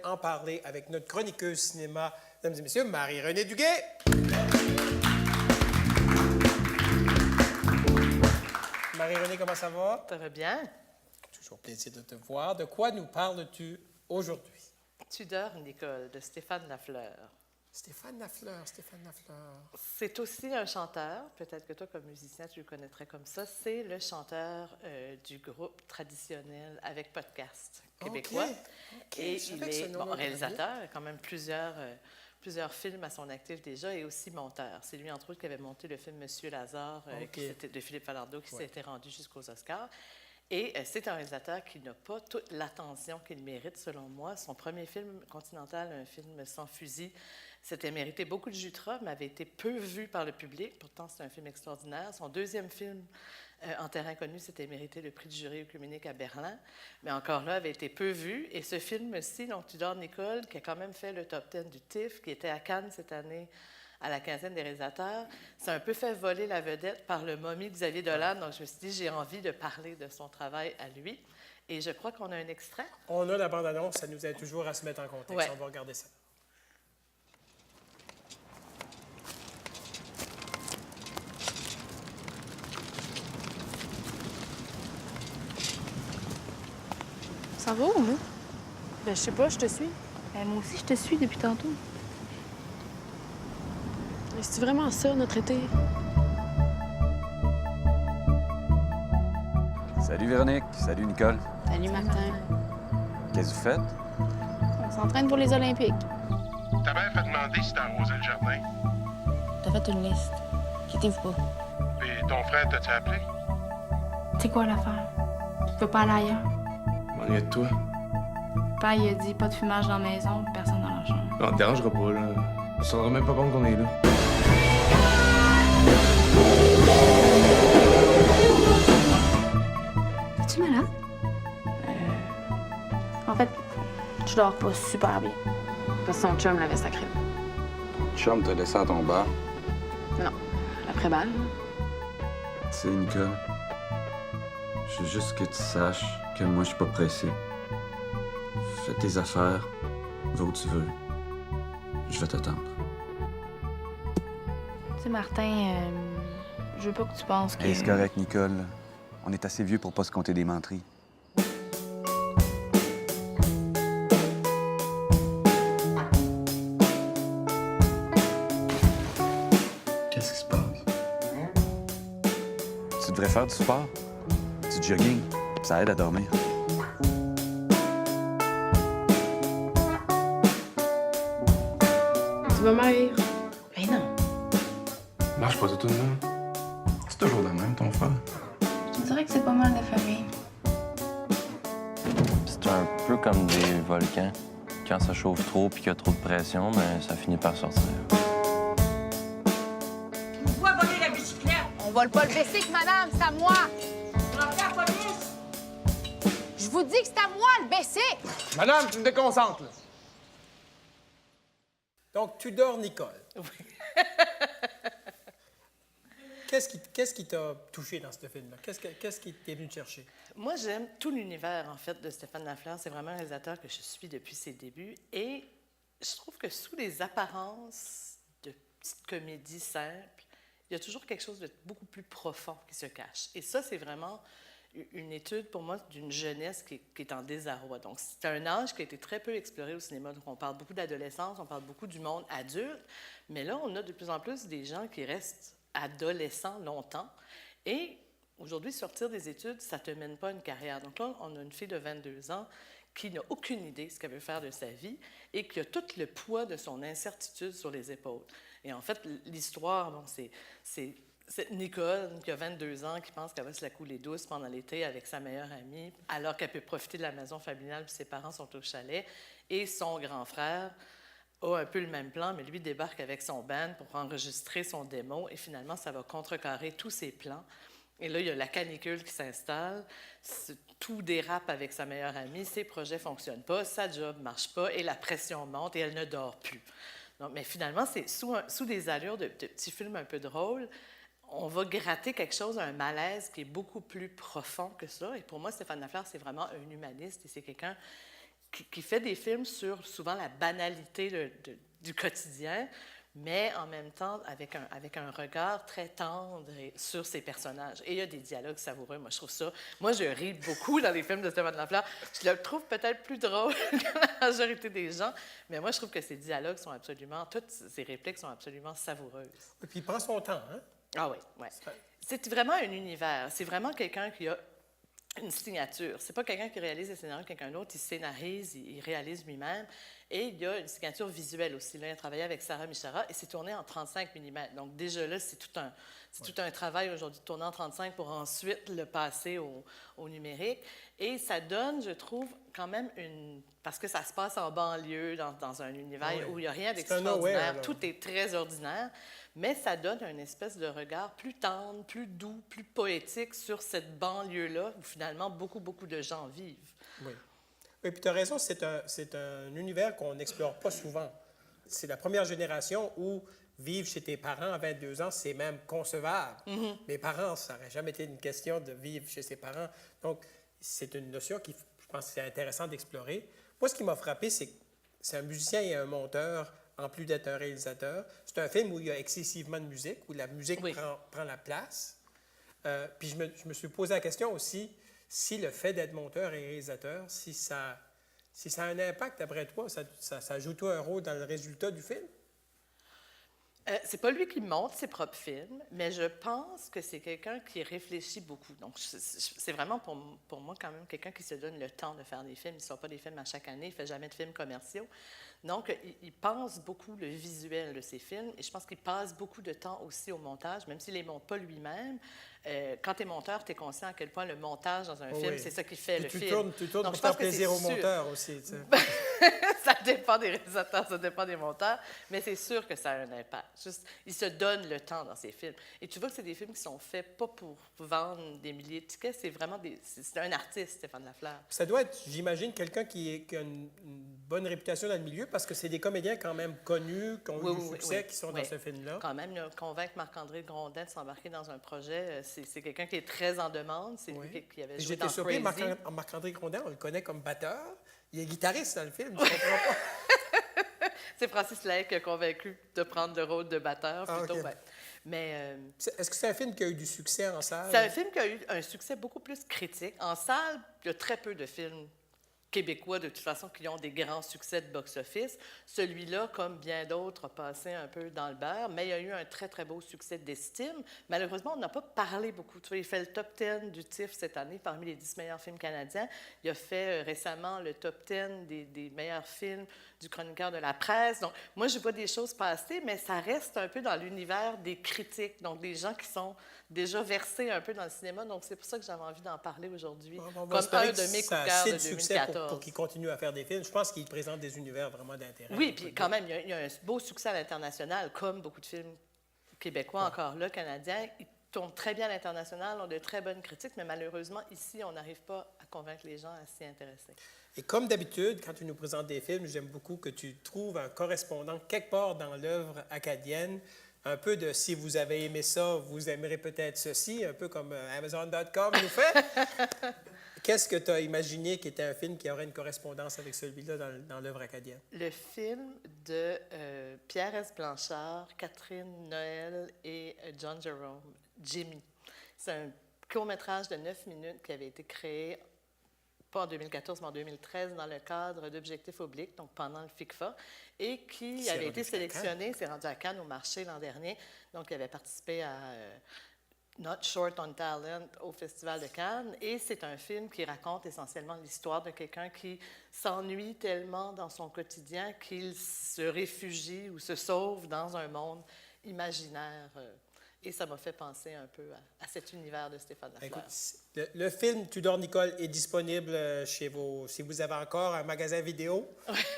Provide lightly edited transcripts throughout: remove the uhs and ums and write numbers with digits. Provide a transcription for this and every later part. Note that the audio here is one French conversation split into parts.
en parler avec notre chroniqueuse cinéma, mesdames et messieurs, Marie-Renée Duguay. Marie-Renée, comment ça va? Ça va bien? Toujours plaisir de te voir. De quoi nous parles-tu aujourd'hui? Tudor, Nicole, de Stéphane Lafleur. Stéphane Lafleur. C'est aussi un chanteur, peut-être que toi, comme musicien, tu le connaîtrais comme ça. C'est le chanteur du groupe traditionnel avec podcast québécois. OK. Et il est réalisateur, il a quand même plusieurs films à son actif déjà, et aussi monteur. C'est lui, entre autres, qui avait monté le film Monsieur Lazare de Philippe Falardeau, qui s'était rendu jusqu'aux Oscars. Et c'est un réalisateur qui n'a pas toute l'attention qu'il mérite, selon moi. Son premier film, Continental, un film sans fusil, s'était mérité beaucoup de jutras, mais avait été peu vu par le public. Pourtant, c'est un film extraordinaire. Son deuxième film, En terrain connu, s'était mérité le prix du jury œcuménique à Berlin, mais encore là, avait été peu vu. Et ce film-ci, donc Tudor, Nicole, qui a quand même fait le top 10 du TIFF, qui était à Cannes cette année, à la quinzaine des réalisateurs, ça a un peu fait voler la vedette par le momie Xavier Dolan. Donc, je me suis dit, j'ai envie de parler de son travail à lui. Et je crois qu'on a un extrait. On a la bande-annonce, ça nous aide toujours à se mettre en contexte. Ouais. On va regarder ça. Ça va ou non? Ben, je sais pas, je te suis. Ben, moi aussi, je te suis depuis tantôt. Mais c'est vraiment ça, notre été? Salut Véronique, salut Nicole. Salut, Martin. Qu'est-ce que vous faites? On s'entraîne pour les Olympiques. Ta mère fait demander si t'as arrosé le jardin. T'as fait une liste. Quittez-vous pas. Puis ton frère, t'as-tu appelé? C'est quoi l'affaire? Tu peux pas aller ailleurs. M'ennuie de toi. Papa, il a dit pas de fumage dans la maison, personne dans la chambre. On te dérangera pas, là. Ça sera même pas bon qu'on est là. Es-tu malade? En fait, je dors pas super bien. Parce que son chum l'avait sacré. Chum t'a laissé à ton bar. Non. Après-balle. Tu sais, Nicole, je veux juste que tu saches que moi, je suis pas pressé. Fais tes affaires, va où tu veux. Je vais t'attendre. Tu sais, Martin, je veux pas que tu penses que... Hey, c'est correct, Nicole. On est assez vieux pour pas se compter des menteries. Qu'est-ce qui se passe? Tu devrais faire du sport, du jogging. Ça aide à dormir. Tu vas m'haïr. Mais non. Marche pas tout de même. C'est toujours le même, ton frère. Je dirais que c'est pas mal de famille. C'est un peu comme des volcans. Quand ça chauffe trop puis qu'il y a trop de pression, ben, ça finit par sortir. Pourquoi voler la bicyclette? On vole pas le bicycle, madame, c'est à moi. On en fait la police. Je vous dis que c'est à moi, le bicycle. Madame, tu me déconcentres, là. Donc, Tudor, Nicole. Oui. Qu'est-ce qui t'a touché dans ce film-là? Qu'est-ce qui t'est venu te chercher? Moi, j'aime tout l'univers, en fait, de Stéphane Lafleur. C'est vraiment un réalisateur que je suis depuis ses débuts. Et je trouve que sous les apparences de petites comédies simples, il y a toujours quelque chose de beaucoup plus profond qui se cache. Et ça, c'est vraiment une étude, pour moi, d'une jeunesse qui est en désarroi. Donc, c'est un âge qui a été très peu exploré au cinéma. Donc, on parle beaucoup d'adolescence, on parle beaucoup du monde adulte. Mais là, on a de plus en plus des gens qui restent adolescents longtemps. Et aujourd'hui, sortir des études, ça ne te mène pas à une carrière. Donc là, on a une fille de 22 ans qui n'a aucune idée de ce qu'elle veut faire de sa vie et qui a tout le poids de son incertitude sur les épaules. Et en fait, l'histoire, bon, c'est Nicole, qui a 22 ans, qui pense qu'elle va se la couler douce pendant l'été avec sa meilleure amie, alors qu'elle peut profiter de la maison familiale, puis ses parents sont au chalet. Et son grand frère a un peu le même plan, mais lui débarque avec son band pour enregistrer son démo, et finalement, ça va contrecarrer tous ses plans. Et là, il y a la canicule qui s'installe, tout dérape avec sa meilleure amie, ses projets ne fonctionnent pas, sa job ne marche pas, et la pression monte, et elle ne dort plus. Donc, mais finalement, c'est sous des allures de petits films un peu drôles, on va gratter quelque chose, un malaise qui est beaucoup plus profond que ça. Et pour moi, Stéphane Lafleur, c'est vraiment un humaniste, et c'est quelqu'un qui fait des films sur souvent la banalité du quotidien, mais en même temps avec un regard très tendre sur ses personnages. Et il y a des dialogues savoureux, moi je trouve ça. Moi je ris beaucoup dans les films de Stéphane Lafleur. Je le trouve peut-être plus drôle que la majorité des gens, mais moi je trouve que ces dialogues sont absolument, toutes ces répliques sont absolument savoureuses. Et puis il prend son temps, hein? Ah oui, oui. C'est vraiment un univers. C'est vraiment quelqu'un qui a une signature. C'est pas quelqu'un qui réalise les scénarios de quelqu'un d'autre, il scénarise, il réalise lui-même. Et il y a une signature visuelle aussi. Là, il a travaillé avec Sarah Michara et c'est tourné en 35 mm. Donc déjà là, c'est tout un travail aujourd'hui de tourner en 35 pour ensuite le passer au numérique. Et ça donne, je trouve, quand même parce que ça se passe en banlieue, dans un univers où il n'y a rien d'extraordinaire. Tout est très ordinaire. Mais ça donne une espèce de regard plus tendre, plus doux, plus poétique sur cette banlieue-là où finalement beaucoup, beaucoup de gens vivent. Oui. Oui, puis tu as raison, c'est un univers qu'on n'explore pas souvent. C'est la première génération où vivre chez tes parents à 22 ans, c'est même concevable. Mes parents, ça n'aurait jamais été une question de vivre chez ses parents. Donc, c'est une notion qui, je pense, c'est intéressant d'explorer. Moi, ce qui m'a frappé, c'est que c'est un musicien et un monteur, en plus d'être un réalisateur. C'est un film où il y a excessivement de musique, où la musique prend la place. Puis je me suis posé la question aussi, si le fait d'être monteur et réalisateur, si ça a un impact, d'après toi, ça joue-toi un rôle dans le résultat du film? C'est pas lui qui monte ses propres films, mais je pense que c'est quelqu'un qui réfléchit beaucoup. Donc, c'est vraiment pour moi quand même quelqu'un qui se donne le temps de faire des films. Ils ne sont pas des films à chaque année, il ne fait jamais de films commerciaux. Donc, il pense beaucoup le visuel de ses films et je pense qu'il passe beaucoup de temps aussi au montage, même s'il ne les monte pas lui-même. Quand tu es monteur, tu es conscient à quel point le montage dans un film, c'est ça qui fait le film. Tu tournes pour faire plaisir au monteur aussi. Tu sais. Ça dépend des réalisateurs, ça dépend des monteurs, mais c'est sûr que ça a un impact. Juste, il se donne le temps dans ses films. Et tu vois que c'est des films qui sont faits pas pour vendre des milliers de tickets, c'est vraiment c'est un artiste, Stéphane Lafleur. Ça doit être, j'imagine, quelqu'un qui a une bonne réputation dans le milieu parce que c'est des comédiens quand même connus, qui ont eu du succès, qui sont dans ce film-là. Quand même, convaincre Marc-André Grondin de s'embarquer dans un projet, c'est quelqu'un qui est très en demande. C'est lui qui avait joué dans Crazy. J'étais surpris, Marc-André Grondin, on le connaît comme batteur. Il est guitariste dans le film, je ne comprends pas. C'est Francis Lahaye qui a convaincu de prendre le rôle de batteur plutôt. Okay. Mais, est-ce que c'est un film qui a eu du succès en salle? C'est un film qui a eu un succès beaucoup plus critique. En salle, il y a très peu de films québécois, de toute façon, qui ont des grands succès de box-office. Celui-là, comme bien d'autres, a passé un peu dans le beurre, mais il y a eu un très, très beau succès d'estime. Malheureusement, on n'a pas parlé beaucoup. Tu vois, il fait le top 10 du TIFF cette année, parmi les 10 meilleurs films canadiens. Il a fait récemment le top 10 des meilleurs films du chroniqueur de la presse. Donc, moi, je vois des choses passer, mais ça reste un peu dans l'univers des critiques, donc des gens qui sont déjà versés un peu dans le cinéma. Donc, c'est pour ça que j'avais envie d'en parler aujourd'hui, comme un de mes coups de cœur de 2014. Pour qu'il continue à faire des films. Je pense qu'il présente des univers vraiment d'intérêt. Oui, puis quand même, il y a un beau succès à l'international, comme beaucoup de films québécois, encore là, canadiens. Ils tournent très bien à l'international, ont de très bonnes critiques, mais malheureusement, ici, on n'arrive pas à convaincre les gens à s'y intéresser. Et comme d'habitude, quand tu nous présentes des films, j'aime beaucoup que tu trouves un correspondant quelque part dans l'œuvre acadienne. Un peu de « si vous avez aimé ça, vous aimerez peut-être ceci », un peu comme Amazon.com nous fait. Qu'est-ce que tu as imaginé qui était un film qui aurait une correspondance avec celui-là dans l'œuvre acadienne? Le film de Pierre S. Blanchard, Catherine Noël et John Jerome, Jimmy. C'est un court-métrage de 9 minutes qui avait été créé, pas en 2014, mais en 2013, dans le cadre d'Objectifs obliques, donc pendant le FICFA, et qui avait été sélectionné, c'est rendu à Cannes au marché l'an dernier, donc il avait participé à Not Short on Talent au Festival de Cannes, et c'est un film qui raconte essentiellement l'histoire de quelqu'un qui s'ennuie tellement dans son quotidien qu'il se réfugie ou se sauve dans un monde imaginaire. Et ça m'a fait penser un peu à cet univers de Stéphane Lafleur. Écoute, le film Tudor Nicole est disponible chez si vous avez encore un magasin vidéo,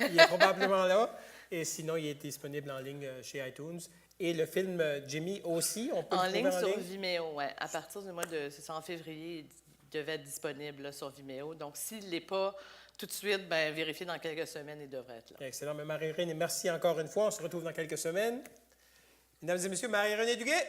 il est probablement là. Et sinon, il est disponible en ligne chez iTunes. Et le film Jimmy aussi, on peut le trouver en ligne? Sur Vimeo, oui. À partir du mois en février, il devait être disponible là, sur Vimeo. Donc, s'il ne l'est pas tout de suite, bien, vérifiez dans quelques semaines, il devrait être là. Excellent. Mais Marie-Renée, merci encore une fois. On se retrouve dans quelques semaines. Mesdames et messieurs, Marie-Renée Duguay.